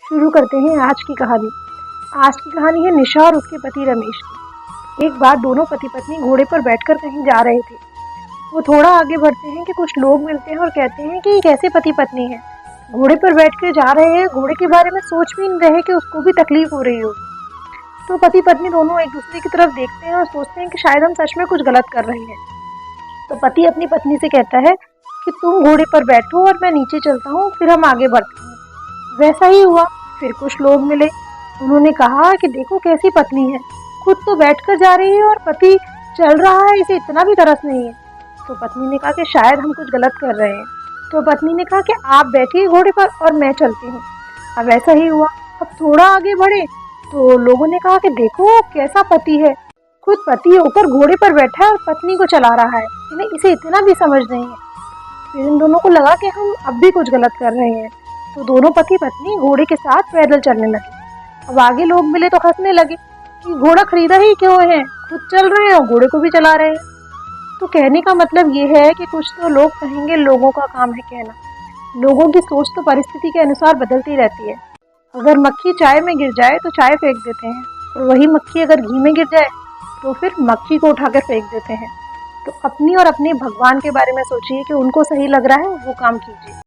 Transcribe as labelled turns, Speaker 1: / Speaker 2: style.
Speaker 1: शुरू करते हैं आज की कहानी। आज की कहानी है निशा और उसके पति रमेश की। एक बार दोनों पति पत्नी घोड़े पर बैठकर कहीं जा रहे थे। वो थोड़ा आगे बढ़ते हैं कि कुछ लोग मिलते हैं और कहते हैं कि ये कैसे पति पत्नी है, घोड़े पर बैठकर जा रहे हैं, घोड़े के बारे में सोच भी नहीं रहे कि उसको भी तकलीफ हो रही होगी। तो पति पत्नी दोनों एक दूसरे की तरफ देखते हैं और सोचते हैं कि शायद हम सच में कुछ गलत कर रहे हैं। तो पति अपनी पत्नी से कहता है कि तुम घोड़े पर बैठो और मैं नीचे चलता हूँ, फिर हम आगे बढ़ते हैं। वैसा ही हुआ। फिर कुछ लोग मिले, उन्होंने कहा कि देखो कैसी पत्नी है, खुद तो बैठकर जा रही है और पति चल रहा है, इसे इतना भी तरस नहीं है। तो पत्नी ने कहा कि शायद हम कुछ गलत कर रहे हैं। तो पत्नी ने कहा कि आप बैठिए घोड़े पर और मैं चलती हूँ। अब ऐसा ही हुआ। अब थोड़ा आगे बढ़े तो लोगों ने कहा कि देखो कैसा पति है, खुद पति होकर घोड़े पर बैठा है और पत्नी को चला रहा है, इन्हें इसे इतना भी समझ नहीं है। फिर इन दोनों को लगा कि हम अब भी कुछ गलत कर रहे हैं। तो दोनों पति पत्नी घोड़े के साथ पैदल चलने लगे। अब आगे लोग मिले तो हंसने लगे कि घोड़ा खरीदा ही क्यों है, खुद चल रहे हैं और घोड़े को भी चला रहे हैं। तो कहने का मतलब ये है कि कुछ तो लोग कहेंगे, लोगों का काम है कहना। लोगों की सोच तो परिस्थिति के अनुसार बदलती रहती है। अगर मक्खी चाय में गिर जाए तो चाय फेंक देते हैं, और वही मक्खी अगर घी में गिर जाए तो फिर मक्खी को उठाकर फेंक देते हैं। तो अपनी और अपने भगवान के बारे में सोचिए कि उनको सही लग रहा है वो काम कीजिए।